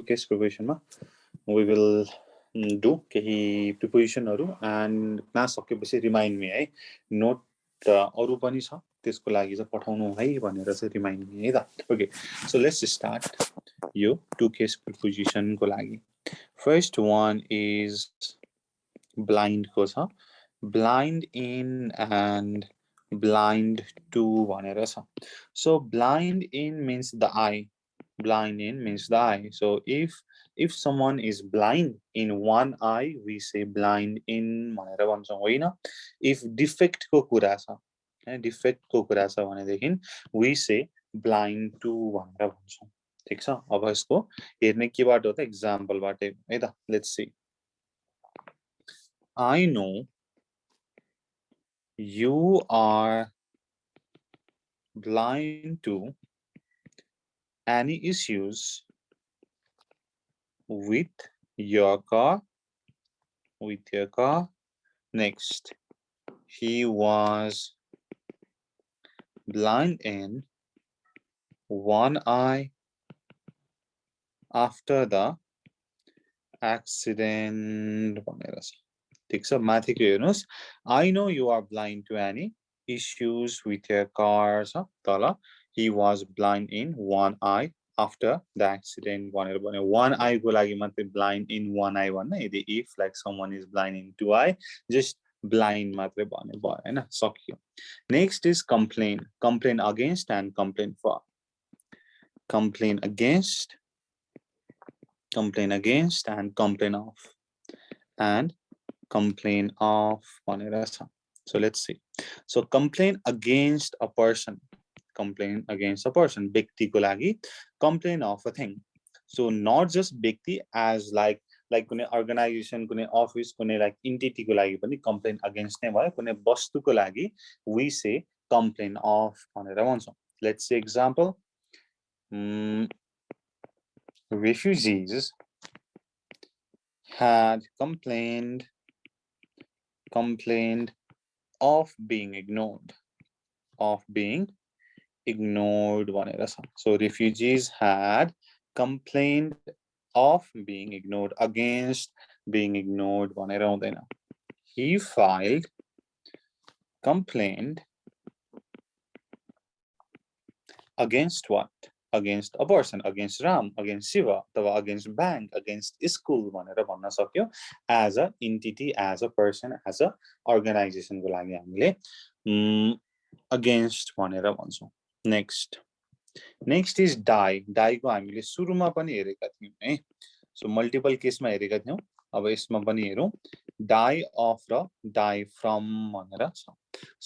case preposition ma we will do kehi preposition haru and class सकेपछि remind me है note अरु पनि छ त्यसको लागि चाहिँ पठाउनु है भनेर चाहिँ remind me है त okay so let's start यो two case preposition को लागि first one is blind को छ blind in and blind to भनेर छ so blind in means the eye blind in means the eye so if someone is blind in one eye we say blind in भनेर भन्छौं होइन if defect को कुरा छ defect को कुरा छ भनेदेखि we say blind to भनेर भन्छौं ठीक छ अब यसको हेर्ने केबाट हो त एक्जाम्पल बाटे है त let's see I know you are blind to any issues with your car next he was blind in one eye after the accident भनेर छ ठीक छ माथिको हेर्नुस् I know you are blind to any issues with your car छ तल he was blind in one eye after the accident भनेर भन्यो one eye को लागि मात्रै blind in one eye भन्न यदि if like someone is blind in two eye just blind मात्रै भन्ने भयो हैन सकियो next is complain against and complain for complain against and complain of and complain of भनेर छ so let's see so complain against a person व्यक्ति को लागि complain of a thing so not just व्यक्ति as like कुनै organisation कुनै office कुनै like entity को लागि पनि complain against नै भयो कुनै वस्तु को लागि we say complain of भनेर भन्छौं let's see example refugees had complained of being ignored भनेर छ so refugees had complained of being ignored against being ignored भनेर हुँदैन he filed complaint against what against a person against Ram against Shiva अथवा against bank against school भनेर भन्न सक्यो as a entity as a person as a organization को लागि हामीले against भनेर भन्छौं next is die को हामीले सुरुमा पनि हेरेका थियौं है so multiple case मा हेरेका थियौं अब यसमा पनि हेरौं die of र die from भनेर छ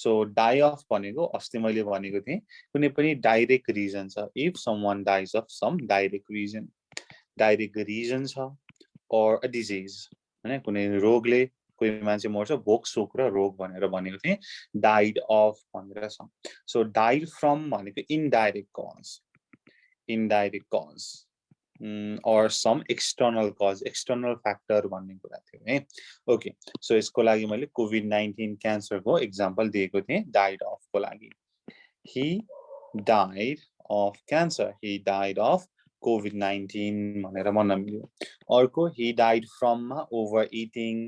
so die of भनेको अस्ति मैले भनेको थिए कुनै पनि डाइरेक्ट रिजन छ if someone dies of some direct reason छ or a disease हैन कुनै रोगले कोही मान्छे मर्छ भोक शोक र रोग भनेर भनेको थिए died of भनेर छ so died from भनेको indirect cause or some external cause external factor भन्ने कुरा थियो है ओके सो यसको लागि मैले COVID-19 क्यान्सर को एक्जाम्पल दिएको थिए died of को लागि he died of cancer he died of COVID-19 भनेर भन्न मिल्यो अर्को he died from overeating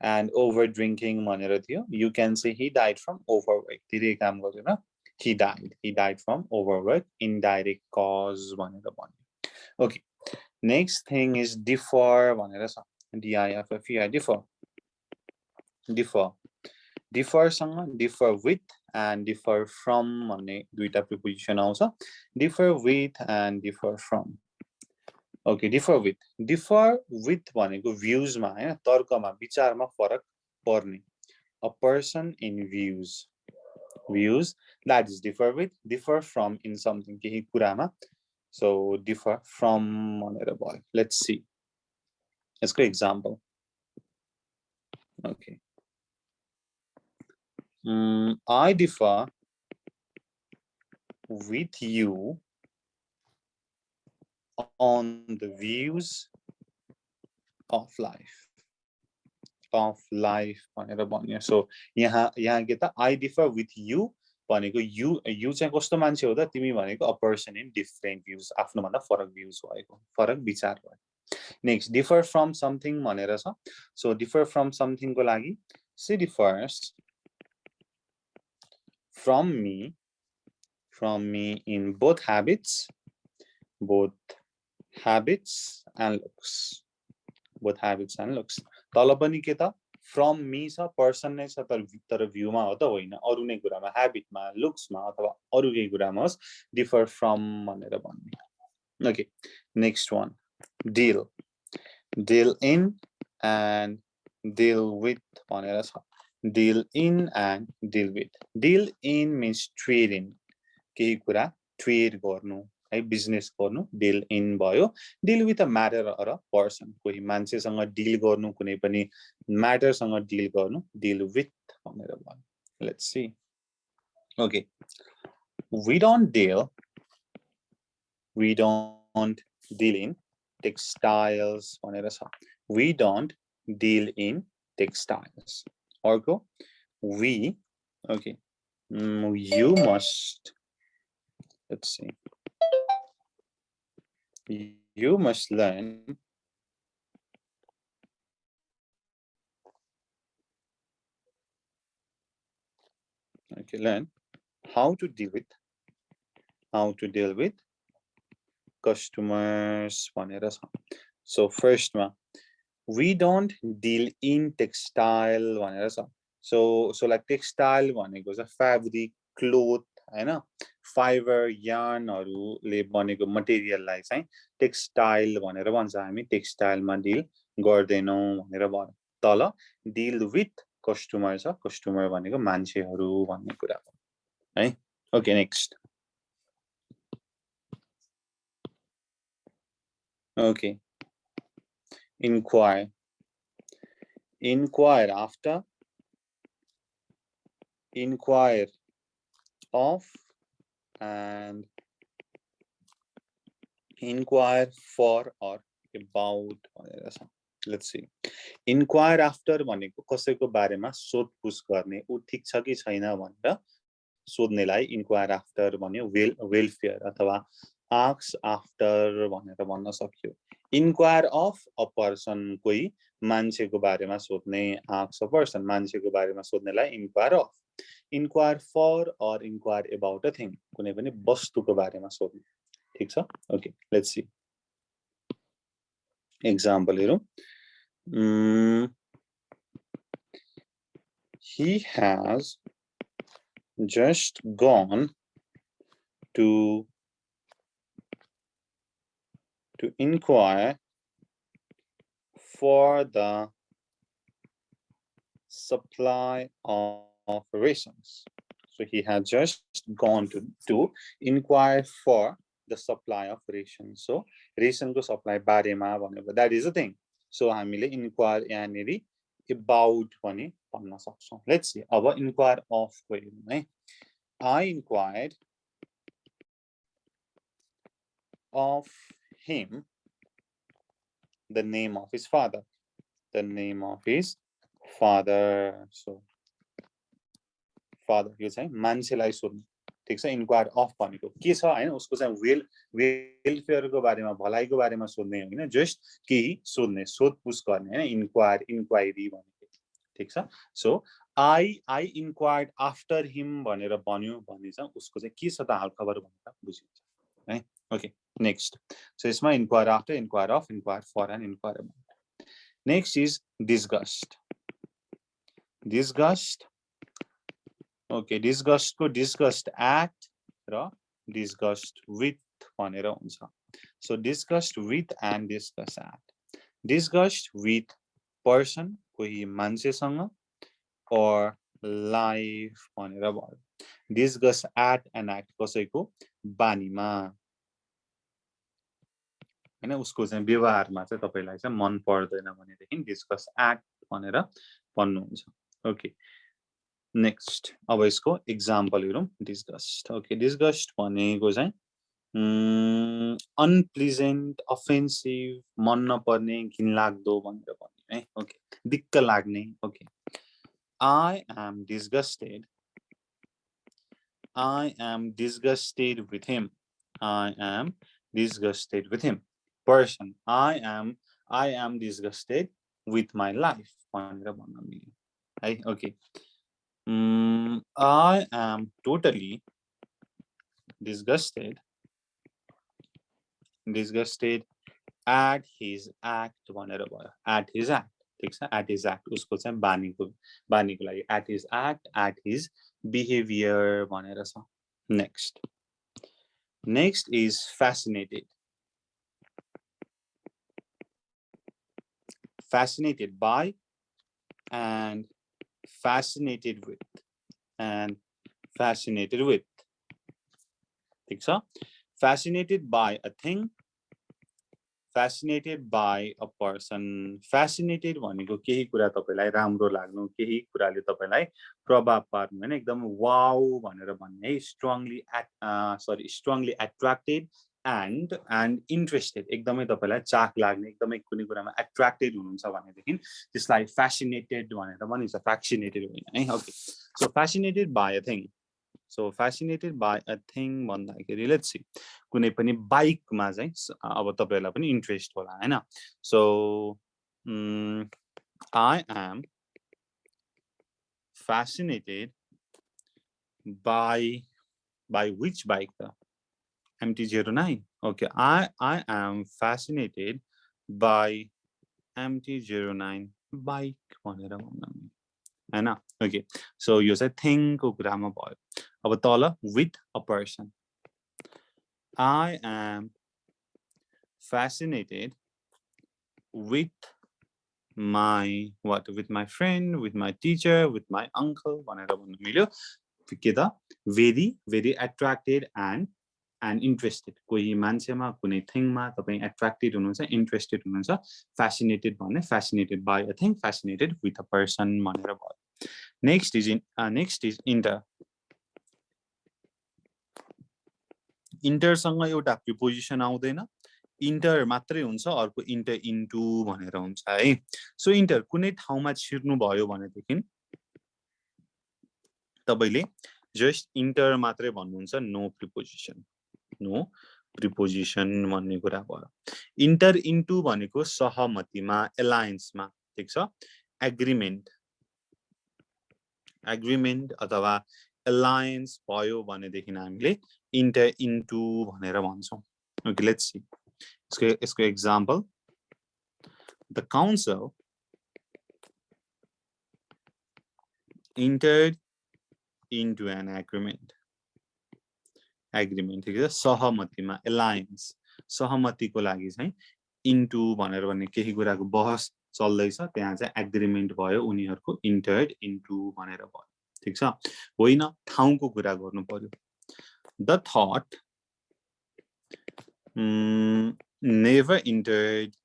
and over drinking भनेर थियो you can say he died from overwork धेरै काम गर्दैन he died from overwork indirect cause भनेर भन्यो okay next thing is differ भनेर छ differ सँग differ with and differ from भन्ने दुईटा preposition आउँछ differ with and differ from okay differ with भनेको views मा हैन तर्कमा विचारमा फरक पर्ने a person in views that is differ from in something केही कुरामा so differ from भनेर भयो let's see यसको example okay I differ with you on the views of life भनेर भन्यो so यहाँ के त I differ with you भनेको यु चाहिँ कस्तो मान्छे हो त तिमी भनेको अ पर्सन इन डिफरेन्ट भ्यूज आफ्नो भन्दा फरक भ्यूज भएको फरक विचार भएको नेक्स्ट डिफर फ्रम समथिङ भनेर छ सो डिफर फ्रम समथिङ को लागि she differs from me in both habits and looks तल पनि के त फ्रम मी छ पर्सन नै छ तर भ्यूमा हो त होइन अरु नै कुरामा ह्याबिटमा लुक्समा अथवा अरु केही कुरामा होस् डिफर फ्रम भनेर भन्ने okay next one deal in and deal with भनेर छ deal in and deal with deal in means trade in केही कुरा ट्रेड गर्नु है बिजनेस गर्नु डील इन भयो deal with a matter or a person कोही मान्छेसँग डील गर्नु कुनै पनि म्याटरसँग डील गर्नु डील विथ भनेर भन्नु let's see okay we don't deal in textiles भनेर छ we don't deal in textiles अर्को we okay you must let's see you must learn learn how to deal with customers भनेर छ so first मा we don't deal in textile भनेर छ so like textile भनेको चाहिँ fabric cloth हैन fibre यार्नहरुले बनेको मटेरियललाई चाहिँ टेक्सटाइल भनेर भन्छ हामी टेक्सटाइलमा डिल गर्दैनौ भनेर भन्छ तल डिल विथ कस्टमर छ कस्टमर भनेको मान्छेहरु भन्ने कुरा हो है okay next okay inquire after inquire of and inquire for or about let's see inquire after भनेको कसैको बारेमा सोधपुछ गर्ने उ ठीक छ कि छैन भनेर सोध्नेलाई inquire after भन्यो वेलफेयर अथवा ask after भनेर भन्न सकियो inquire of a person कोही मान्छेको बारेमा सोध्ने ask a person मान्छेको बारेमा सोध्नेलाई inquire of inquire for or inquire about a thing कुनै पनि वस्तुको बारेमा सोध्ने ठीक छ ओके लेट्स सी एक्जाम्पल हेरौं he has just gone to inquire for the supply of rations so he had just gone to inquire for the supply of rations so ration ko supply barema bhaneko that is the thing so हामीले inquire yahaneri about पनि भन्न सक्छौं let's see अब inquire of को हेरौं है I inquired of him the name of his father so father यो चाहिँ मान्छेलाई सोध्नु ठीक छ इन्क्वायर अफ भनेको के छ हैन उसको चाहिँ वेलफेयरको बारेमा भलाइको बारेमा सोध्ने हैन जस्ट केही सोध्ने सोधपुछ गर्ने हैन इन्क्वायरी भनेको ठीक छ so I inquired after him भनेर भन्यो भने चाहिँ उसको चाहिँ के छ त हालखबर भनेर बुझिन्छ है ओके नेक्स्ट सो यसमा inquire after inquire of inquire for and inquire next is disgust okay disgust को disgust at र disgust with भनेर हुन्छ so disgust with and disgust at disgust with person कोही मान्छेसँग or life भनेर भयो disgust at and act कसैको बानीमा हैन उसको चाहिँ व्यवहारमा चाहिँ तपाईलाई चाहिँ मन पर्दैन भनेदेखि disgust at भनेर भन्नुहुन्छ ओके नेक्स्ट अब यसको एक्जाम्पल हेरौं डिस्गस्ट ओके डिस्गस्ट भनेको चाहिँ अनप्लिजेन्ट अफेन्सिभ मन नपर्ने घिनलाग्दो भनेर भन्ने है ओके दिक्क लाग्ने okay I am disgusted I am disgusted with him. I am disgusted with him. Person. I am disgusted with my life. Okay. I am totally disgusted at his act. At his act. At his act. उसको चाहिँ बानीको लागि at his act, at his behavior भनेर छ. Next is fascinated. Fascinated by and fascinated with. ठीक छ? Fascinated by a thing, fascinated by a person. Fascinated भनेको केही कुरा तपाईलाई राम्रो लाग्नु, केही कुराले तपाईलाई प्रभाव पार्नु हैन, एकदम वाउ भनेर भन्ने है. strongly attracted and interested. एकदमै तपाईलाई चाख लाग्ने, एकदमै कुनै कुरामा attracted हुनुहुन्छ भनेदेखि त्यसलाई fascinated भनेर भनिन्छ, fascinated होइन है. Okay, so fascinated by a thing. So fascinated by a thing भन्दाखेरि let's see, कुनै पनि बाइकमा चाहिँ अब तपाईहरुलाई पनि इन्ट्रेस्ट होला हैन. So I am fascinated by which bike? The MT-09. Okay, I am fascinated by MT-09 bike भनेर भन्नु हैन. Okay, so यो चाहिँ thing को कुरामा भयो. अब तल with a person. I am fascinated with my with my friend, with my teacher, with my uncle भनेर भन्नु मिल्यो. के त very attracted and interested. कोही मान्छेमा कुनै थिङमा तपाई attracted हुनुहुन्छ, interested हुनुहुन्छ. Fascinated भन्ने fascinated by a thing, fascinated with a person भनेर भयो. Next is inter. Inter सँग एउटा preposition आउँदैन, inter मात्रै हुन्छ, अर्को inter into भनेर हुन्छ है. So inter कुनै ठाउँमा छिर्नु भयो भनेदेखि तपाईले just inter मात्रै भन्नुहुन्छ, no preposition भन्ने कुरा भयो. Inter into भनेको सहमतिमा, alliance मा, ठीक छ. agreement अथवा alliance भयो भनेदेखि हामीले inter into भनेर भन्छौं. Okay, let's see. इसको example. The council entered into an agreement. ठीक छ. सहमतिमा, alliance, सहमतिको लागि चाहिँ into भनेर भन्ने केही कुराको बहस चल्दैछ, त्यहाँ चाहिँ agreement भयो, उनीहरुको entered into भनेर भयो. ठीक छ. होइन, ठाउँको कुरा गर्नु पर्यो. The thought never entered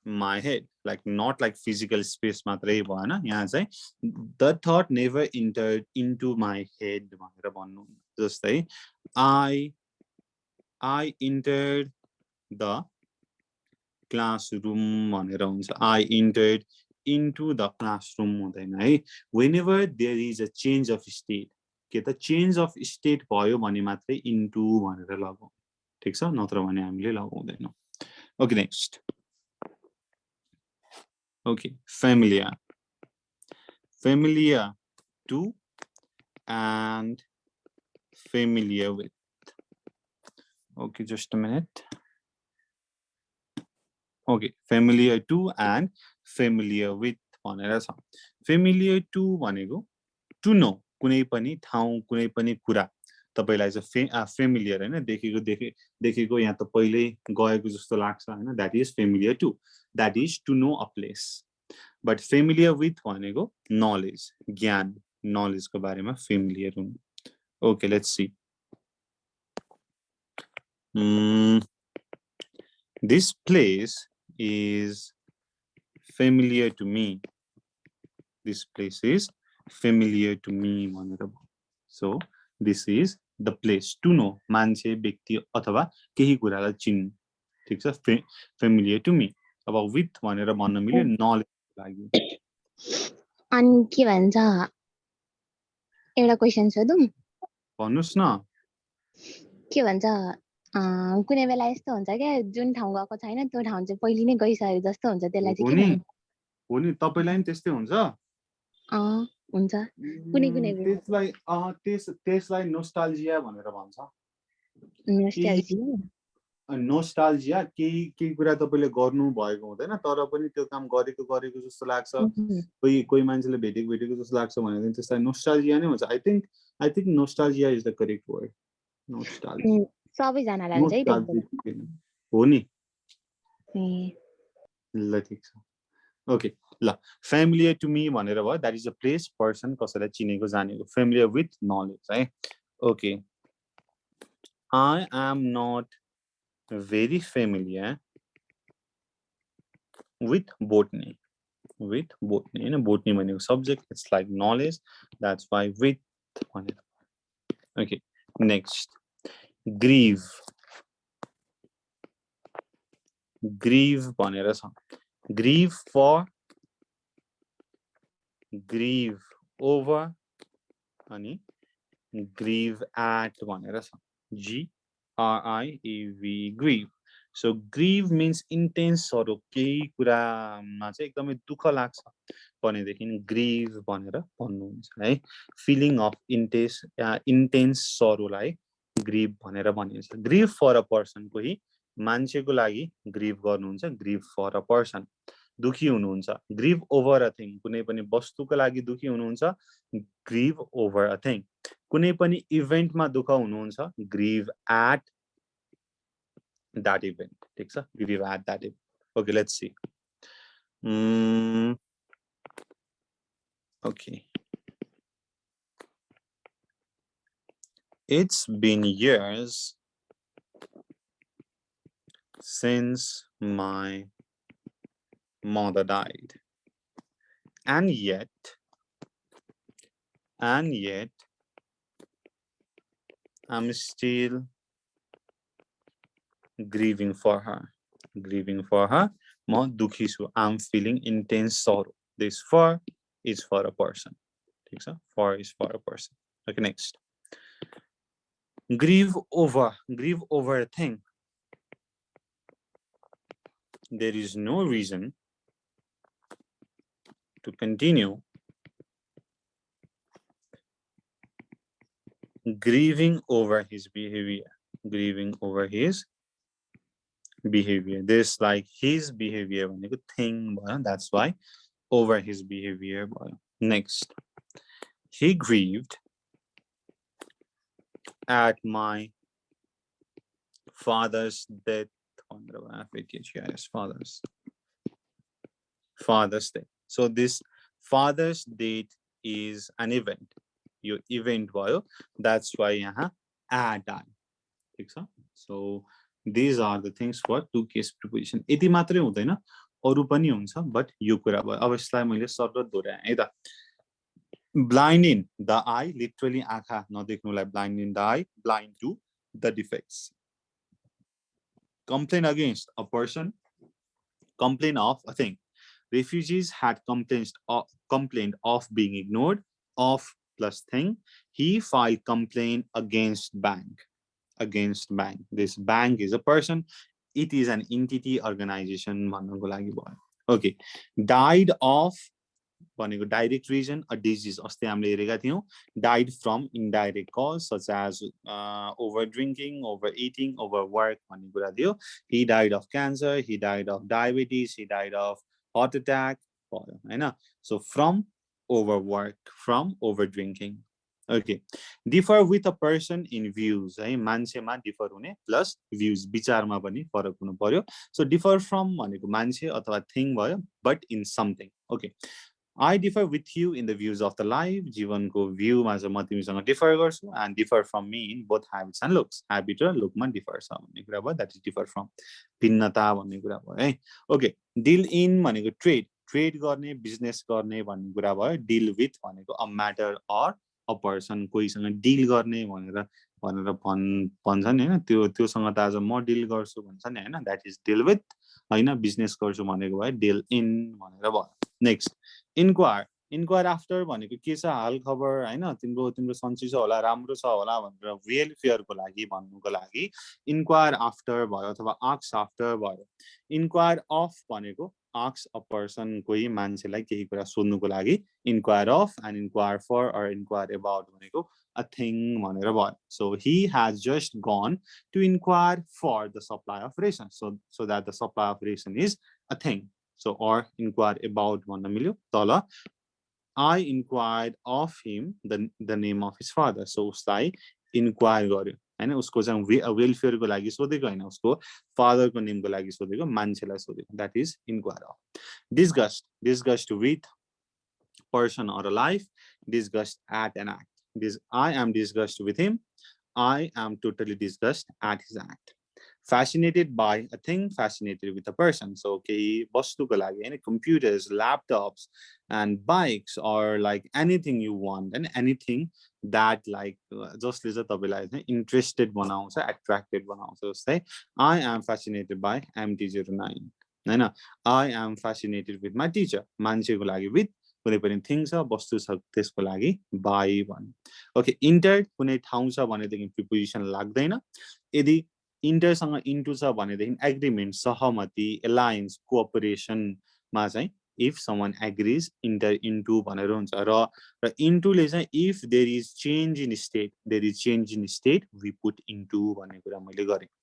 my head. Like not like physical space matrai bhayena, yaha chai the thought never entered into my head bhanera भन्नु. जस्तै I entered the classroom भनेर हुन्छ. I entered into the classroom हुँदैन है. Whenever there is a change of state, के त change of state भयो भने मात्रै into भनेर लगाऊ. ठीक छ, नत्र भने हामीले लगाउँदैनौं. Okay, next. Okay, familiar to and familiar with. Okay, just a minute. Okay, familiar to and familiar with भनेर छ. Familiar to भनेको to know, कुनै पनि ठाउँ, कुनै पनि कुरा तपाईलाई चाहिँ familiar हैन, देखेको यहाँ त पहिल्यै गएको जस्तो लाग्छ हैन. That is familiar to. That is to know a place. But familiar with भनेको knowledge, ज्ञान, knowledge को बारेमा familiar हुनु. Okay, let's see. This place is familiar to me. This place is familiar to me. So this is the place. To know, मान्छे, व्यक्ति अथवा केही कुरालाई चिन्नु. ठीक छ, familiar to me. अब with भनेर भन्न मिल्यो knowledge लागि. अनि के भन्छ, एउटा क्वेशन सोधौं. भन्नुस् न के भन्छ कुनै बेला यस्तो हुन्छ क्या जुन ठाउँ गएको छैन त्यो ठाउँ चाहिँ पहिले नै गइसकेको जस्तो हुन्छ त्यसलाई चाहिँ के भन्नु हो नि तपाईलाई नि त्यस्तै हुन्छ हुन्छ कुनै बेला त्यसलाई नोस्टाल्जिया भनेर भन्छ नोस्टाल्जिया नोस्टाल्जिया केही कुरा तपाईले गर्नु भएको हुँदैन तर पनि त्यो काम गरेको जस्तो लाग्छ कोही मान्छेले भेटेको जस्तो लाग्छ भने त्यसलाई नोस्टाल्जिया नै हुन्छ I think nostalgia is the correct word nostalgia सबैजनालाई हुन्छ है हो नि ल ठीक छ ओके ल फेमिलियर टु मी भनेर भयो that is a place person कसैलाई चिनेको जानेको फेमिलियर विथ नलेज है okay I am not very familiar with botany and botany भनेको subject it's like knowledge that's why with okay next grieve भनेर छ grieve over अनि grieve at भनेर छ GRIEV grieve so grieve means intense sorrow केही कुरामा चाहिँ एकदमै दुःख लाग्छ भनेदेखि grieve भनेर भन्नुहुन्छ है feeling of intense sorrow लाई grieve भनेर भनिन्छ grieve for a person कोही मान्छेको लागि grieve गर्नुहुन्छ grieve for a person दुखी हुनुहुन्छ grieve over a thing कुनै पनि वस्तुको लागि दुखी हुनुहुन्छ grieve over a thing कुनै पनि इभेन्टमा दुःख हुनुहुन्छ grieve at that event ठीक छ grieve at that event okay let's see okay it's been years since my mother died and yet I'm still grieving for her म दुखी छु I'm feeling intense sorrow this for is for a person ठीक छ for is for a person okay next grieve over a thing there is no reason to continue grieving over his behavior this like his behavior भनेको thing भयो that's why over his behavior भयो next he grieved at my father's death father's death so this father's death is an event यो event भयो that's why यहाँ at आयो ठीक छ so these are the things for two case preposition यति मात्रै हुँदैन अरु पनि हुन्छ but यो कुरा भयो अब यसलाई मैले सरल दोहोर्याएँ है त blind in the eye literally आँखा नदेख्नुलाई blind in the eye blind to the defects complain against a person complain of a thing refugees had complained of being ignored of plus thing he filed complaint against bank this bank is a person it is an entity organization भन्नको लागि भयो okay died of भनेको direct reason a disease अस्ति हामीले हेरेका थियौं died from indirect cause such as over drinking overeating overwork भन्ने कुरा दियो he died of cancer he died of diabetes he died of heart attack भयो हैन so from overwork from over drinking okay differ with a person in views है मान्छेमा differ हुने plus views विचारमा पनि फरक हुनु पर्यो so differ from भनेको मान्छे अथवा thing भयो but in something okay I differ with you in the views of the life जीवनको view मा चाहिँ म तिमीसँग differ गर्छु and differ from me in both habits and looks habit र look मा differ छ भन्ने कुरा भयो that is differ from भिन्नता भन्ने कुरा भयो है okay deal in भनेको trade गर्ने business गर्ने भन्ने कुरा भयो deal with भनेको a matter or a person कोहीसँग deal गर्ने भनेर भन्छन् हैन त्योसँग त आज म deal गर्छु भन्छन् हैन that is deal with हैन business गर्छु भनेको भयो deal in भनेर भयो next inquire इन्क्वायर आफ्टर भनेको के छ हाल खबर हैन तिम्रो तिम्रो सन्चै छ होला राम्रो छ होला भनेर वेलफेयरको लागि भन्नुको लागि इन्क्वायर आफ्टर भयो अथवा आस्क आफ्टर भयो इन्क्वायर अफ भनेको आस्क अ पर्सन कोही मान्छेलाई केही कुरा सोध्नुको लागि inquire of and inquire for or inquire about भनेको a thing भनेर भयो so he has just gone to inquire for the supply of ration so that the supply of ration is a thing so or inquire about भन्न मिल्यो तल I inquired of him the name of his father so उसलाई inquire गर्यो हैन उसको चाहिँ वेलफेयरको लागि सोधेको हैन उसको फादरको नेमको लागि सोधेको मान्छेलाई सोधेको that is inquire of disgust with person or a life disgust at an act I am disgusted with him I am totally disgusted at his act fascinated by a thing fascinated with a person so okay vastuko lagi any computers laptops and bikes or like anything you want and anything that like just ले चाहिँ interested बनाउँछ attracted बनाउँछ जस्तै I am fascinated by MT09 हैन I am fascinated with my teacher मान्छेको लागि with कुनै पनि थिङ छ वस्तु छ त्यसको लागि बाई भन्नु ओके इन्टर कुनै ठाउँ छ भनेदेखि प्रिपोजिसन लाग्दैन यदि इन्टरसँग इन्टु छ भनेदेखि एग्रिमेन्ट सहमति एलायन्स कोअपरेसनमा चाहिँ if someone agrees inter into भनेर हुन्छ र इन्टुले चाहिँ if there is change in state we put into भन्ने कुरा मैले गरेँ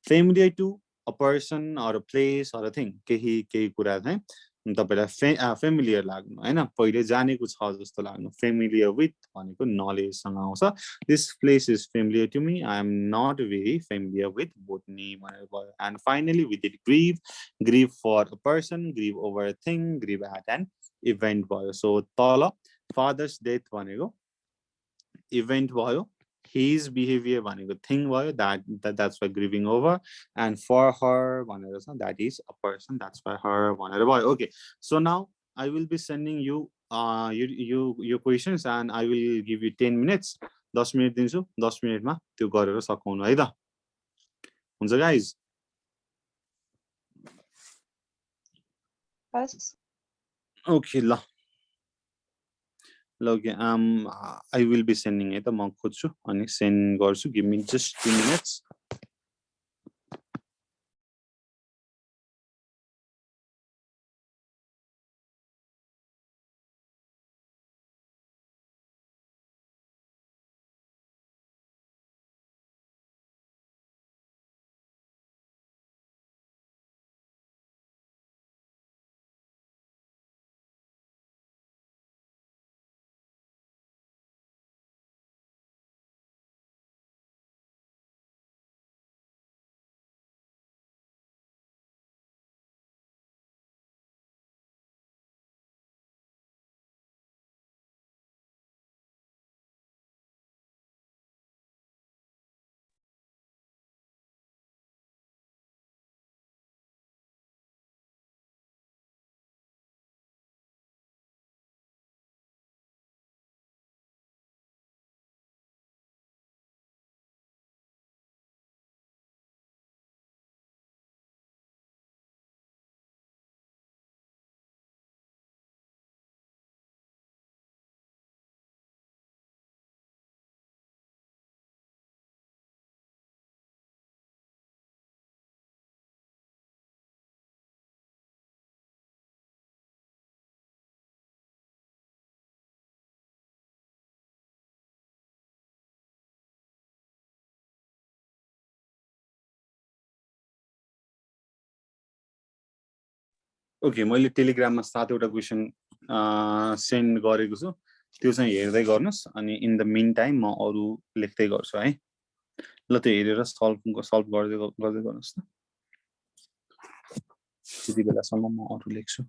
familiar to a person or a place or a thing केही कुरा चाहिँ तपाईलाई फेमिलियर लाग्नु हैन पहिले जानेको छ जस्तो लाग्नु फेमिलियर विथ भनेको नलेजसँग आउँछ this place is familiar to me I am not very familiar with botany भनेर भयो and finally we did grieve for a person grieve over a thing grieve at an event भयो so तल father's death भनेको event भयो his behavior भनेको thing भयो that's why grieving over and for her भनेर छ that is a person that's why her भनेर भयो okay so now I will be sending you your questions and I will give you 10 minutes 10 minute दिन्छु 10 मिनेटमा त्यो गरेर सकाउनु है त हुन्छ गाइज okay ल okay I will be sending it म खोज्छु अनि सेन्ड गर्छु give me just 2 minutes okay मैले टेलिग्राममा 7 वटा क्वेशन सेन्ड गरेको छु त्यो चाहिँ हेर्दै गर्नुस् अनि इन द मिन टाइम म अरु लेख्दै गर्छु है ल त्यो हेरेर सल्भ गर्दै गर्नुस् न त्यति बेलासम्म म अरु लेख्छु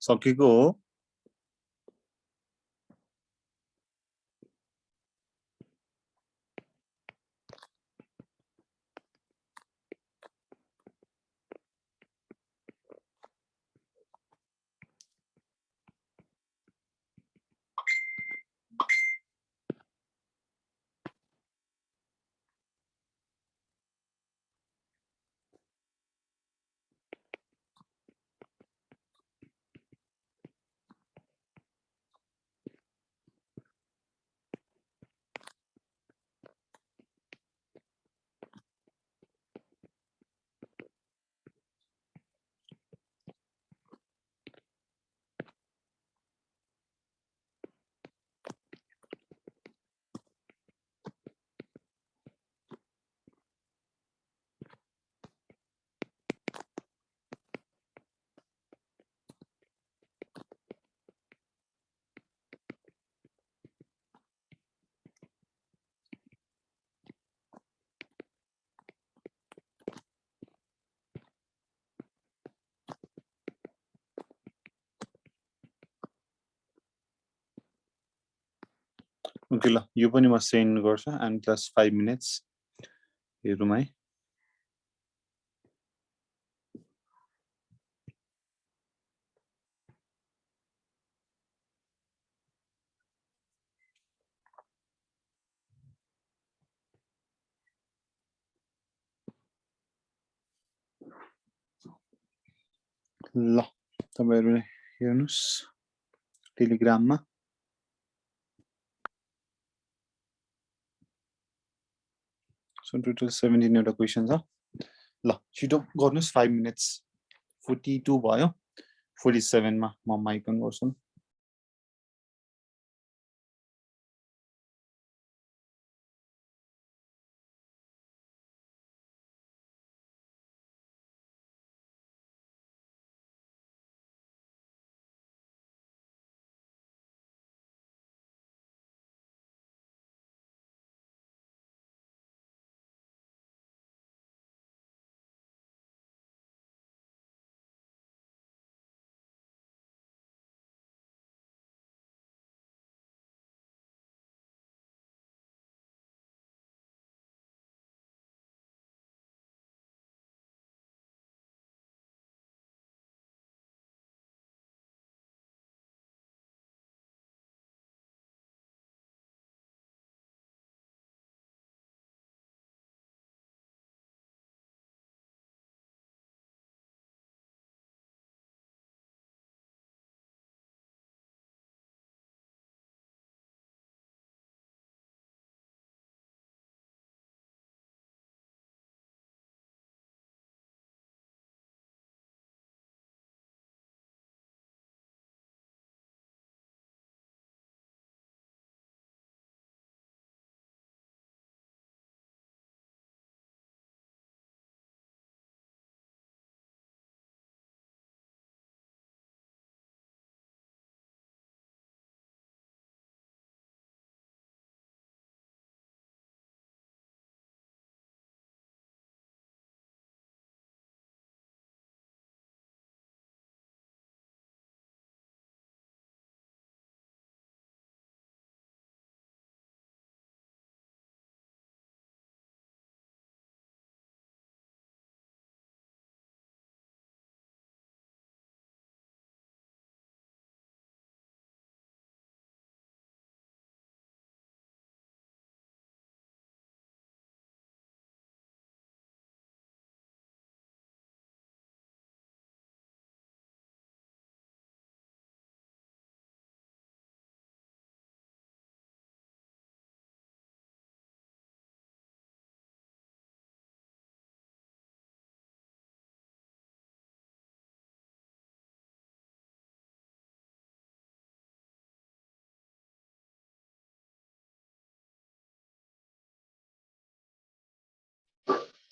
सकेको हो ओके ल यो पनि म सेन्ड गर्छु and plus 5 minutes हेरौँ है ल तपाईहरुले हेर्नुस् टेलिग्राममा सो टोटल 17 वटा क्वेशन छ ल छिटो गर्नुस् 5 minutes 42 भयो 47 मा म माइक अन गर्छु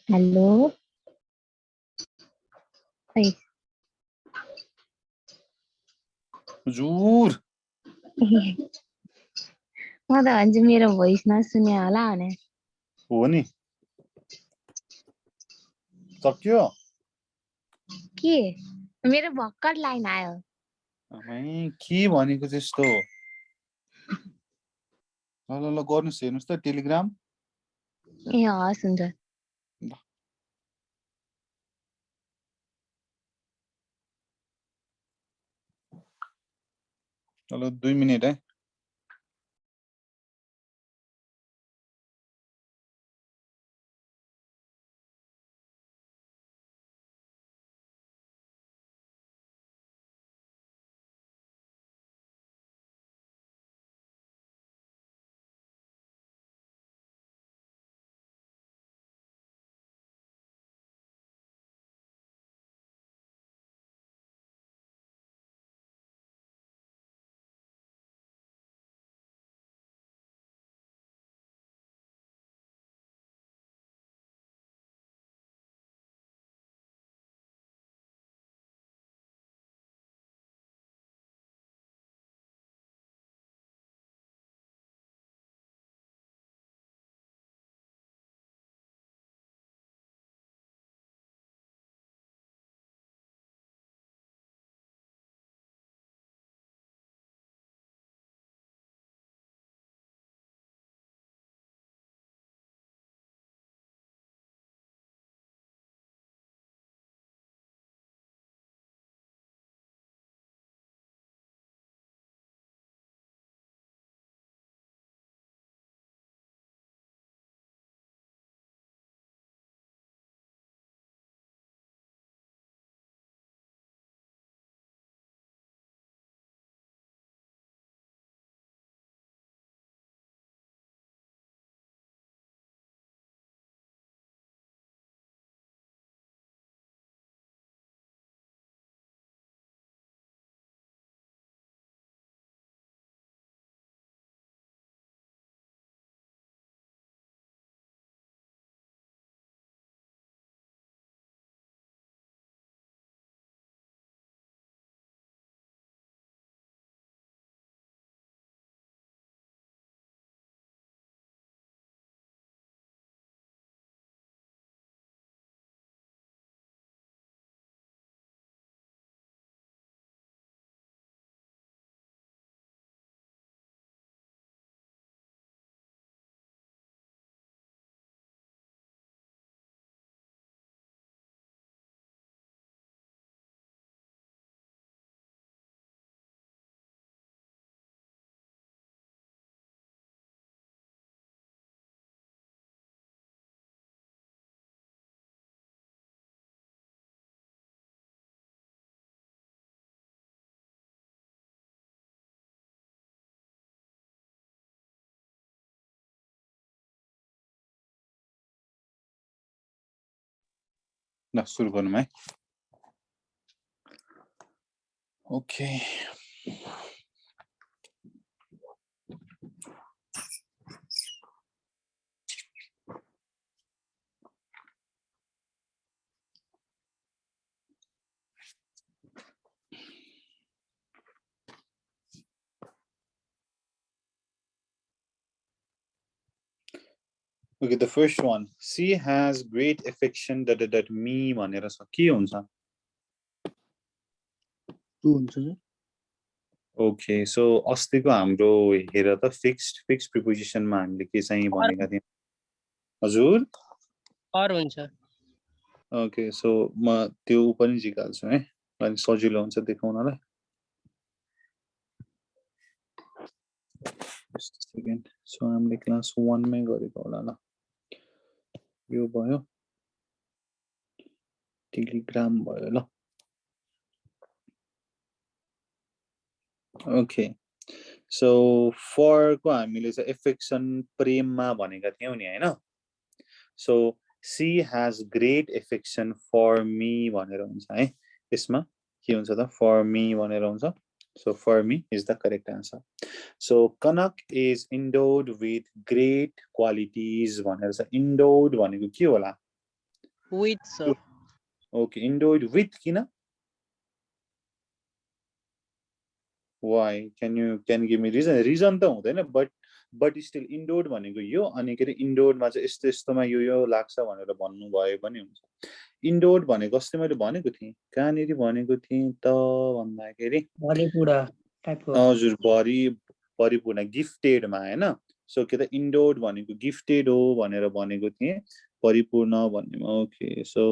हेलो है हजुर म त भन्छु मेरो भोइस नसुने होला भने हो नि सक्यो के मेरो भक्कड लाइन आयो अमै के भनेको त्यस्तो ल ल ल गर्नुस् हेर्नुस् त टेलिग्राम ए हस् हुन्छ ल 2 मिनेट है ल सुरु गरौँ है okay Okay, the first one. She has great affection that me भनेर छ के हुन्छ टु हुन्छ सर ओके सो अस्तिको हाम्रो हेर त फिक्स्ड प्रिपोजिसनमा हामीले के चाहिँ भनेका थियौं हजुर अर हुन्छ ओके सो म त्यो पनि झिकाल्छु है अनि सजिलो हुन्छ देखाउनलाई just a second so हामीले क्लास 1 मै गरेको होला ल यो भयो टेलिग्राम भयो ल ओके सो फर को हामीले चाहिँ एफेक्सन प्रेममा भनेका थियौं नि हैन so she has great affection for me भनेर हुन्छ है यसमा के हुन्छ त फर मी भनेर हुन्छ so for me is the correct answer so Kanak is endowed with great qualities भनेर छ endowed भनेको के होला with sir okay endowed with किन why can you give me reason त हुँदैन but still endowed भनेको यो अनि के रे endowed मा चाहिँ यस्तो यस्तोमा यो लाग्छ भनेर भन्नु भयो पनि हुन्छ इन्डोर्ड भनेको अस्ति मैले भनेको थिएँ कहाँनिर भनेको थिएँ त भन्दाखेरि भरिपूर्ण टाइपको हजुर परिपूर्ण गिफ्टेडमा हैन सो के त इन्डोर्ड भनेको गिफ्टेड हो भनेर भनेको थिएँ परिपूर्ण भन्नेमा ओके सो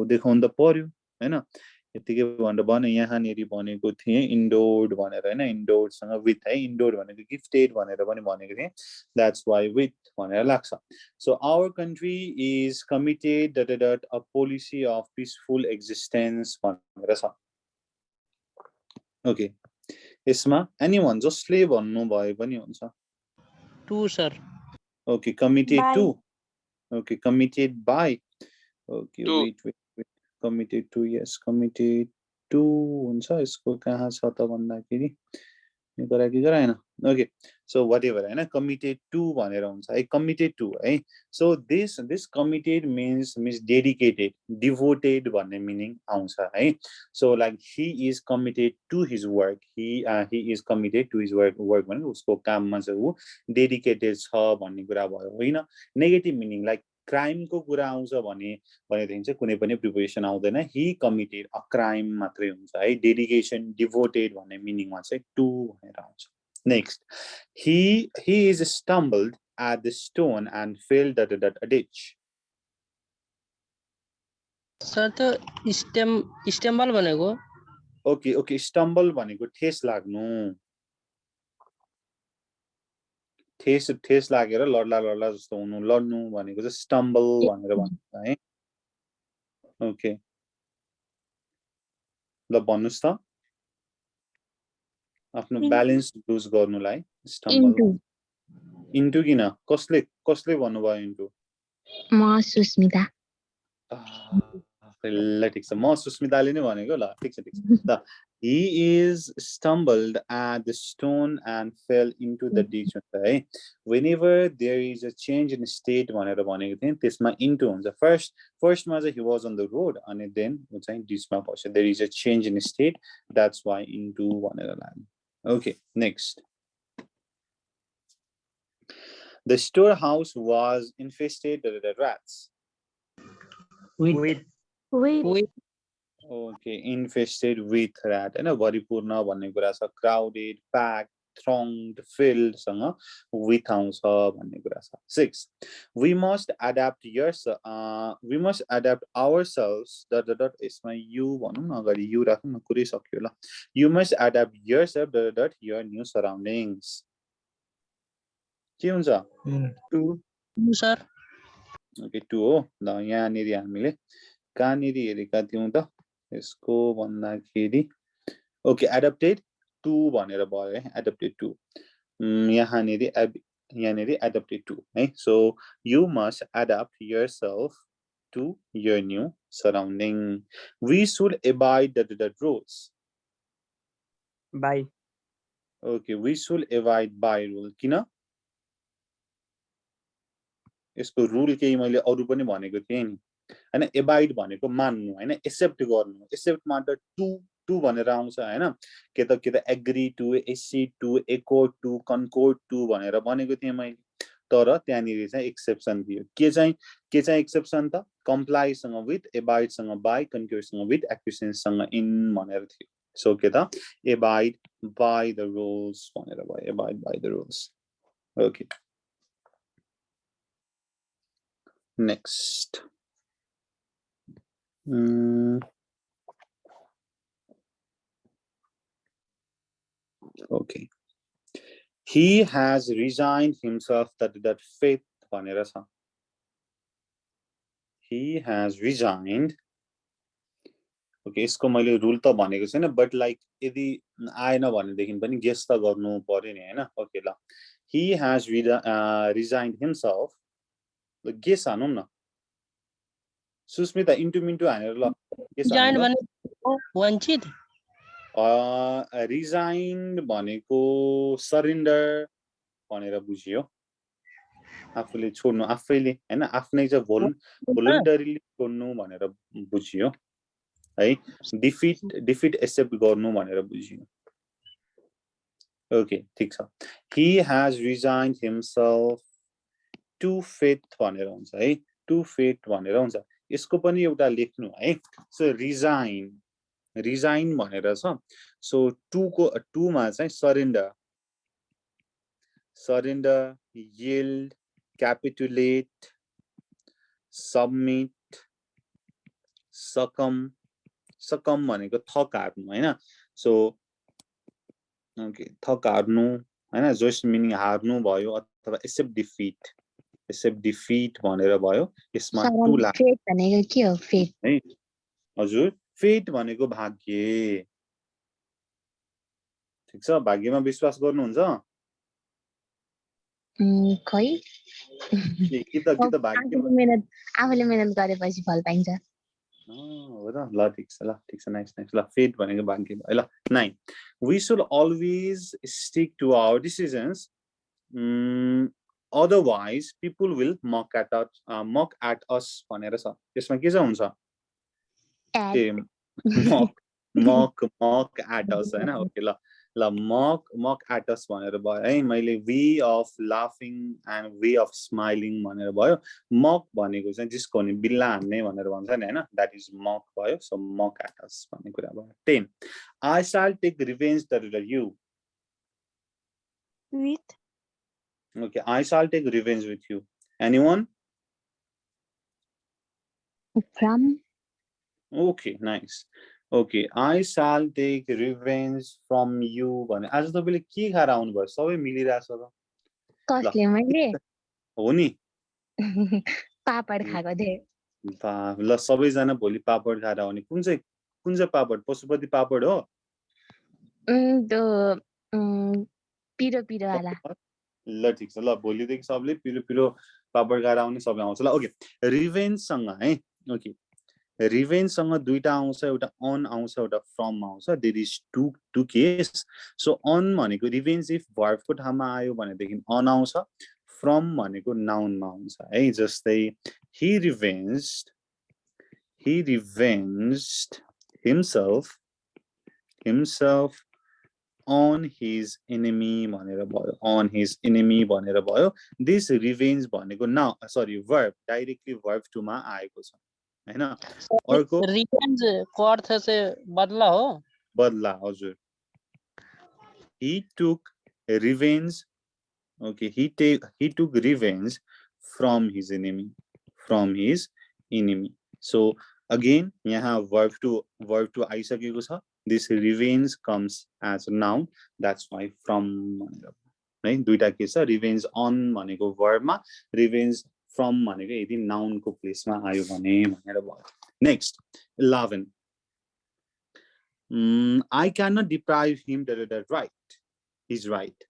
देखाउन त पर्यो हैन यतिकै भनेर भने यहाँनिर भनेको थिएँ इन्डोर्ड भनेर हैन इन्डोर्डसँग विथ है इन्डोर्ड भनेको गिफ्टेड भनेर पनि भनेको थिएँ द्याट्स वाइ विथ भनेर लाग्छ so our country is committed dot a policy of peaceful existence भनेर छ ओके यसमा एनीवन जसले भन्नु भए पनि हुन्छ 2 sir okay committed By. To okay committed by okay To. Wait committed to यस कमिटेड टु हुन्छ यसको कहाँ छ त भन्दाखेरि यो गराएन ओके सो whatever हैन कमिटेड टु भनेर हुन्छ है कमिटेड टु है so this committed means dedicated devoted भन्ने मिनिङ आउँछ है so like he is committed to his work he is committed to his work भनेको उसको काममा चाहिँ ऊ डेडिकेटेड छ भन्ने कुरा भयो होइन नेगेटिभ मिनिङ लाइक क्राइमको कुरा आउँछ भनेदेखि चाहिँ कुनै पनि प्रिपोजिसन आउँदैन ही कमिटेड अ क्राइम मात्रै हुन्छ है डेडिकेसन डिभोटेड भन्ने मिनिङमा चाहिँ टु भनेर आउँछ next he is stumbled at the stone and fell a ditch sir त स्टेम्बल भनेको ओके स्टम्बल भनेको ठेस लाग्नु ठेस लागेर लड्ला जस्तो हुनु लड्नु भनेको चाहिँ स्टम्बल भनेर भन्छ है ओके ल भन्नुस् त आफ्नो ब्यालेन्स लुज गर्नुलाई स्टम्बल इन्टु किन कसले भन्नुभयो इन्टु म सुस्मिता ल ठिक छ म सुस्मिताले नै भनेको ल ठिक छ ल he is stumbled at the stone and fell into the ditch है whenever there is a change in state भनेर भनेको थिएँ त्यसमा इन्टु हुन्छ फर्स्टमा चाहिँ he was on the road अनि then चाहिँ ditchमा पर्छ there is a change in state that's why into भनेर लाग्यो okay next the storehouse was infested with rats with okay infested with rat हैन भरिपूर्ण भन्ने कुरा छ crowded packed thronged filled सँग with आउँछ भन्ने कुरा छ 6 we must adapt ourselves यसमा you भनौं न अगाडि you राख्नु न कुरै सक्यो ल you must adapt yourself your new surroundings के हुन्छ 2 सर ओके 2 हो ल यहाँनिर हामीले कहाँनिर हेरेका थियौं त यसको भन्दाखेरि ओके एडप्टेड टु भनेर भयो है एडप्टेड टु यहाँनिर एडप्टेड टु है so you must adapt yourself to your new surrounding we should abide the rules By. Okay we should abide by rule किन यसको रुल केही मैले अरु पनि भनेको थिएँ नि हैन एबाइड भनेको मान्नु हैन एक्सेप्ट गर्नु एक्सेप्टमा त टु भनेर आउँछ हैन के त agree to accede to accord to concord to भनेर भनेको थिएँ मैले तर त्यहाँनिर चाहिँ एक्सेप्सन दियो के चाहिँ एक्सेप्सन त कम्प्लाई सँग विथ एबाइड सँग बाइ कन्क्युर सँग विथ एक्विसेन्स सँग इन भनेर थियो सो के त एबाइड बाइ द रुल्स भनेर भयो abide by the rules okay next okay he has resigned himself that faith भनेर छ he has resigned okay यसको मैले रुल त भनेको छैन बट लाइक यदि आएन भनेदेखि पनि गेस त गर्नु पर्यो नि हैन ओके ल he has resigned himself guess हानौं न सुस्मिता इन्टु मिन्टु हानेर ल गेस हान्नु वञ्चित रिजाइन भनेको सरेन्डर भनेर बुझियो आफूले छोड्नु आफैले हैन आफ्नै चाहिँ भोलुन्टरीली छोड्नु भनेर बुझियो है डिफिट एक्सेप्ट गर्नु भनेर बुझियो ओके ठीक छ he has resigned himself to faith भनेर हुन्छ है to faith भनेर हुन्छ यसको पनि एउटा लेख्नु है सो रिजाइन भनेर छ सो टु मा चाहिँ surrender yield capitulate submit succumb भनेको थक हार्नु हैन सो ओके थक हार्नु हैन जस्ट मिनिङ हार्नु भयो अथवा एक्सेप्ट डिफिट भनेर भयो यसमा टु ला फेट भनेको के हो फेट है हजुर फेट भनेको भाग्य ठीक छ भाग्यमा विश्वास गर्नुहुन्छ खै कि त भाग्य आफूले मेहनत गरेपछि फल पाइन्छ हो र ल ठीक छ नाइस ल फेट भनेको भाग्य भयो ल 9 we should always stick to our decisions otherwise people will mock at us भनेर छ यसमा के चाहिँ हुन्छ mock at us हैन ओके ल mock at us भनेर भयो है मैले way of laughing and way of smiling भनेर भयो mock भनेको चाहिँ जिसको नि बिल्ला हान्ने भनेर भन्छ नि हैन that is mock भयो so mock at us भन्ने कुरा भयो 10 I shall take revenge that you with okay I shall take revenge with you anyone from okay nice okay I shall take revenge from you भने आज तपाईले के खाएर आउनु भयो सबै मिलिरहेछ त कसले मैले हो नि पापड खाएको थिए ल सबैजना भोलि पापड खाएर आउने कुन चाहिँ पापड पशुपति पापड हो त्यो पिरो वाला ल ठीक छ ल भोलिदेखि सबले पिरो पापड खाएर आउने सबै आउँछ ल ओके रिभेन्ज सँग है ओके रिभेन्ज सँग दुईटा आउँछ एउटा अन आउँछ एउटा फ्रम आउँछ there is two case so on भनेको रिभेन्ज इफ भर्बको ठाउँमा आयो भनेदेखि अन आउँछ फ्रम भनेको नाउनमा आउँछ है जस्तै he revenged himself on his enemy भनेर भयो this revenge भनेको verb directly verb to मा आएको छ हैन अर्को रिभेन्ज को अर्थ चाहिँ बदला हो बदला हजुर he took revenge okay he took revenge from his enemy so again यहाँ verb to आइसकेको छ this revenge comes as a noun that's why from है दुईटा के छ revenge on भनेको verb मा revenge from भनेको यदि noun को place मा आयो भने भनेर भयो next 11 I cannot deprive him that right he's right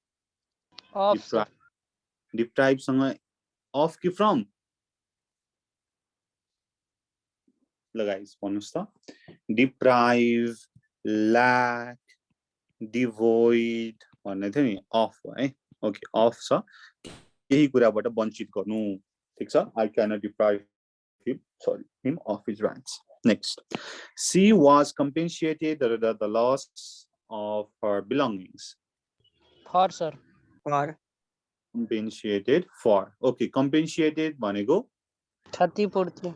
deprive सँग of कि from लगाइस भन्नुस् त deprive lack devoid भन्ने थियो नि of है ओके of छ केही कुराबाट वञ्चित गर्नु ठीक छ I cannot deprive him of his rights next she was compensated the loss of her belongings for sir for compensated for okay compensated भनेको क्षतिपूर्ति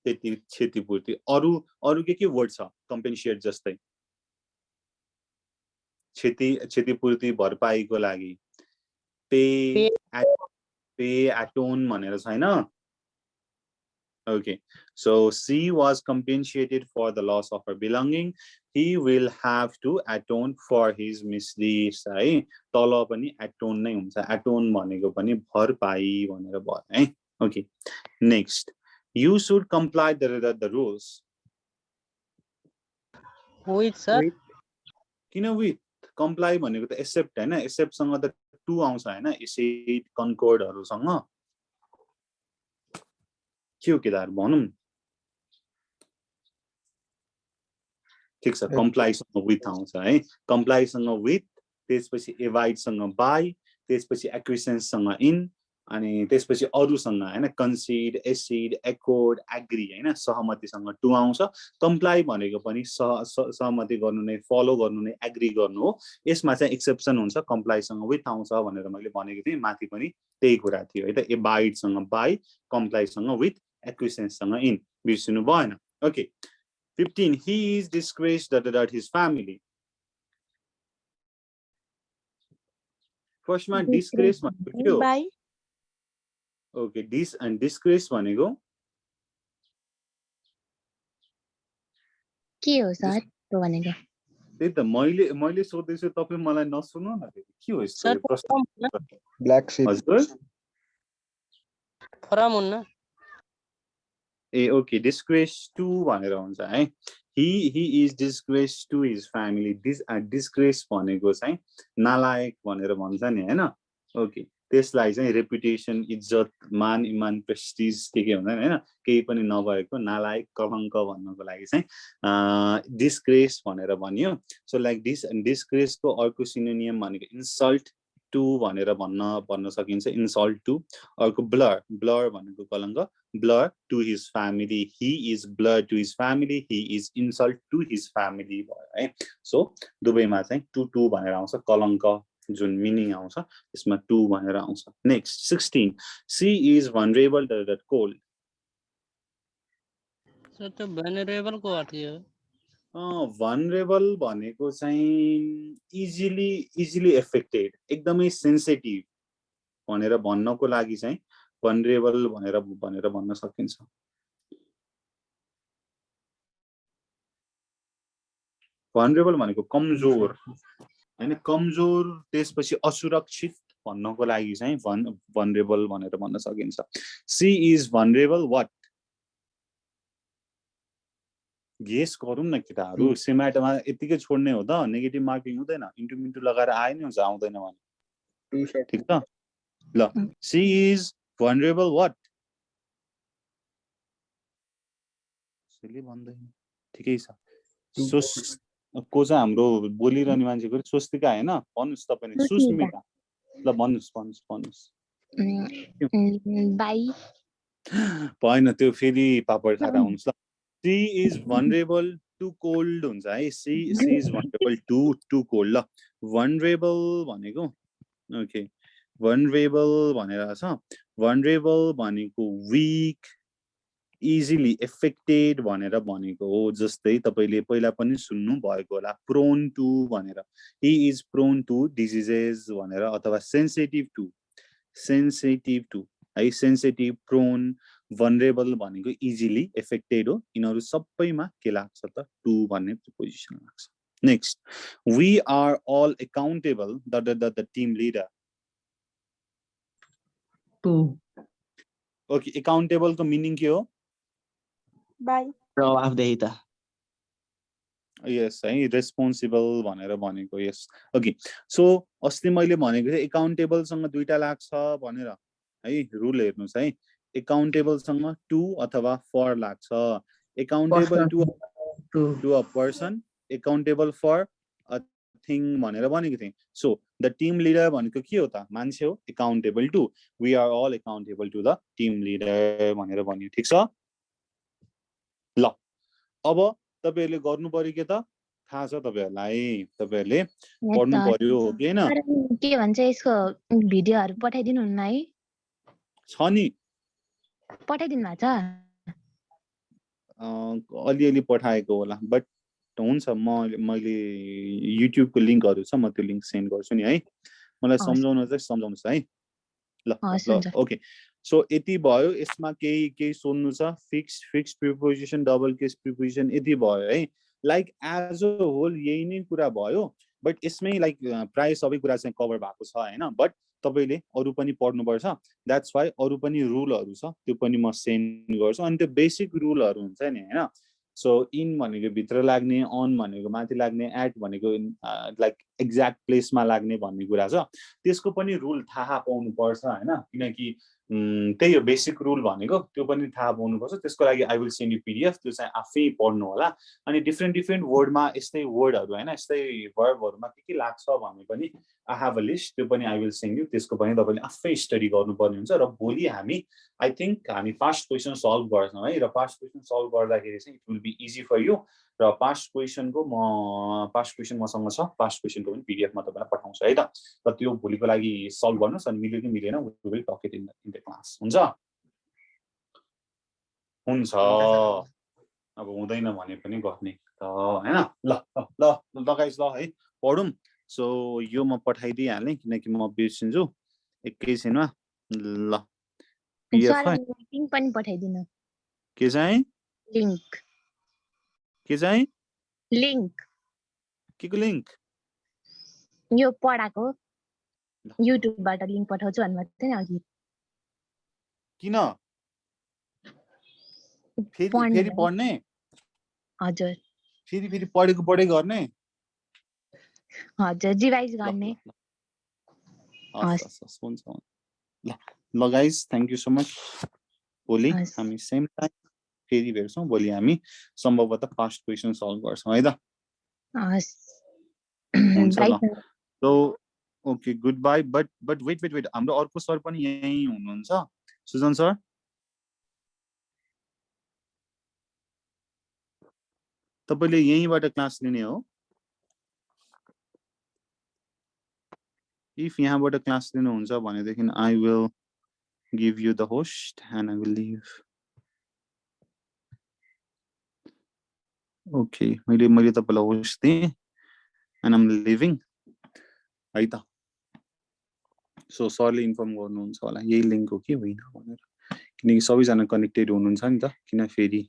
क्षतिपूर्ति अरु के वर्ड छ कम्पेन्सेट जस्तै क्षतिपूर्ति भरपाईको लागि पे एटोन भनेर छैन okay so she was compensated for the loss of her belonging he will have to atone for his misdeeds है तल पनि atone नै हुन्छ atone भनेको पनि भरपाई भनेर भयो है okay next you should comply the rules with sir किन with comply भनेको त accept हैन accept सँग त टु आउँछ हैन accept concord हरु सँग के हो केदार भनौं ठीक छ comply सँग with आउँछ है comply सँग with त्यसपछि evade सँग by त्यसपछि acquiescence सँग in अनि त्यसपछि अरु सँग हैन concede accede accord agree हैन सहमति सँग टु आउँछ comply भनेको पनि सहमति गर्नु नै फलो गर्नु नै एग्री गर्नु हो यसमा चाहिँ एक्सेप्सन हुन्छ comply सँग with आउँछ भनेर मैले भनेको थिएँ माथि पनि त्यही कुरा थियो है त evade सँग by comply सँग with एक्विसेन्ससँग इन बिर्सिनु भएन okay 15 he is disgraced his family फर्स्टमा डिस्ग्रेस भनेको के हो बाई ओके डिस्ग्रेस भनेको के हो सर त्यो भनेको त्यही त मैले सोध्दैछु तपाईँ मलाई नसुन्नु न के हो सर यस्तो प्रश्न ब्ल्याक शिप हजुर फराम हुन्न ए ओके डिस्ग्रेस टु भनेर हुन्छ है he is disgraced to his family disgrace भनेको चाहिँ नालायक भनेर भन्छ नि हैन ओके त्यसलाई चाहिँ रेपुटेसन इज्जत मान इमान प्रेस्टिज के हुन्छ नि हैन केही पनि नभएको नालायक कलंक भन्नको लागि चाहिँ डिस्ग्रेस भनेर भनियो सो लाइक डिस्ग्रेस को अर्को सिनोनियम भनेको इन्सल्ट टु भनेर भन्न सकिन्छ इन्सल्ट टु अर्को ब्लर भनेको कलंक blur to his family he is blur to his family he is insult to his family है सो दुबैमा चाहिँ टु भनेर आउँछ कलंक जुन मिनिङ आउँछ त्यसमा टु भनेर आउँछ next 16 she is vulnerable to that cold sir त्यो vulnerable को अर्थ के हो vulnerable भनेको चाहिँ इजिली एफेक्टेड एकदमै सेन्सिटिभ भनेर भन्नको लागि चाहिँ vulnerable भनेर भन्न सकिन्छ vulnerable भनेको कमजोर हैन कमजोर त्यसपछि असुरक्षित भन्नको लागि चाहिँ vulnerable भनेर भन्न सकिन्छ she is vulnerable what guess गरौँ न केटाहरु सेमाटमा यतिकै छोड्ने हो त नेगेटिभ मार्किङ हुँदैन इन्टु मिन्टु लगाएर आए नि हुन्छ आउँदैन भने ठीक छ ल she is vulnerable what सले भन्दैन ठिकै छ सोच को चाहिँ हाम्रो बोलिरहने मान्छेको स्वस्तिका हैन भन्नुस् तपाईले सुस्मिता ल भन्नुस् बाई भएन त्यो फेरि पापड खाएर आउनुस् ल she is vulnerable to cold हुन्छ है she is vulnerable to cold ल vulnerable भनेको ओके vulnerable भनेर छ vulnerable भनेको weak easily affected भनेर भनेको हो जस्तै तपाईले पहिला पनि सुन्नु भएको होला prone to भनेर he is prone to diseases भनेर अथवा sensitive to है sensitive prone vulnerable भनेको easily affected हो यिनीहरु सबैमा के लाग्छ त to भन्ने preposition लाग्छ next we are all accountable the team leader to okay accountable को meaning के हो बाई जवाफदेहिता yes है responsible भनेर भनेको yes okay so अस्ति मैले भनेको थिए accountable सँग दुईटा लाग्छ भनेर है रुल हेर्नुस् है accountable सँग to अथवा for लाग्छ accountable to a person accountable for a thing भनेर भनेको थिए so the team leader भनेको के हो त मान्छे हो accountable to we are all accountable to the team leader भनेर भनियो ठीक छ ल अब तपाईहरुले गर्नु पर्यो के त थाहा छ तपाईहरुलाई तपाईहरुले पढ्नु पर्यो हो कि हैन के भन्छ यसको भिडियोहरु पठाइदिनु हुन्न है छ नि पठाइदिनु भएको छ अलिअलि पठाएको होला बट हुन्छ मैले युट्युब को लिंकहरु छ म त्यो लिंक सेन्ड गर्छु नि है मलाई सम्झाउन चाहिँ सम्झाउनुस् है ल ओके सो यति भयो यसमा केही सोध्नु छ fixed preposition double case preposition यति भयो है लाइक एज अ होल यही नै कुरा भयो बट यसमै लाइक प्राय सबै कुरा चाहिँ कभर भएको छ हैन बट तपाईले अरु पनि पढ्नु पर्छ दैट्स व्हाई अरु पनि रुलहरु छ त्यो पनि म सेन्ड गर्छु अनि त्यो बेसिक रुलहरु हुन्छ नि हैन सो इन भनेको भित्र लाग्ने अन भनेको माथि लाग्ने एट भनेको लाइक एक्ज्याक्ट प्लेसमा लाग्ने भन्ने कुरा छ त्यसको पनि रुल थाहा पाउनु पर्छ हैन किनकि त्यही हो बेसिक रुल भनेको त्यो पनि थाहा पाउनु पर्छ त्यसको लागि I will send you PDF त्यो चाहिँ आफै पढ्नु होला अनि डिफरेन्ट वर्डमा यस्तै वर्डहरु हैन यस्तै भर्बहरुमा के लाग्छ भन्ने पनि आई हैव अ लिस्ट त्यो पनि आई विल सेन्ड यु त्यसको पनि तपाईले आफै स्टडी गर्नुपर्ने हुन्छ र भोलि हामी आई थिंक हामी पास्ट क्वेशन सल्भ गर्छौं है र पास्ट क्वेशन सल्भ गर्दाखेरि चाहिँ it will be easy for you र पास्ट क्वेशन मसँग छ पास्ट क्वेशनको पनि पीडीएफ मा तपाईलाई पठाउँछु है त र त्यो भोलिको लागि सल्भ गर्नुस् अनि मिल्यो कि मिलेन we will talk it in the class हुन्छ हुन्छ अब हुँदैन भने पनि गर्ने त हैन ल ल ल गाइस ल है पढौं सो यो म पठाइदिइहालेँ किनकि म बिर्सिन्छु एकैछिनमा ल पीडीएफ सरलाई लिंक पनि पठाइदिनु के चाहिँ लिंक के को लिंक यो पढाको युट्युबबाट लिंक पठाउँछु भन्नुभएको थियो नि अघि किन फेरि पढ्ने हजुर फेरि पढेको पढै गर्ने हजुर रिभाइज गर्ने हस् हुन्छ ल guys thank you so much भोलि हामी सेम टाइम फेरि भेट्छौं भोलि हामी सम्भवतः पास्ट क्वेशन सल्भ गर्छौं है त हुन्छ ल so okay good bye but wait हाम्रो अर्को सर पनि यही हुनुहुन्छ सुजन सर तपाईले यहीबाट क्लास लिने हो इफ यहाँबाट क्लास लिनुहुन्छ भनेदेखि I will give you the host and I will leave okay मैले तपाईलाई होस्ट दिएँ एन्ड आम लिभिङ है त सो सरले इन्फर्म गर्नुहुन्छ होला यही लिंक हो कि होइन भनेर किनकि सबैजना कनेक्टेड हुनुहुन्छ नि त किन फेरि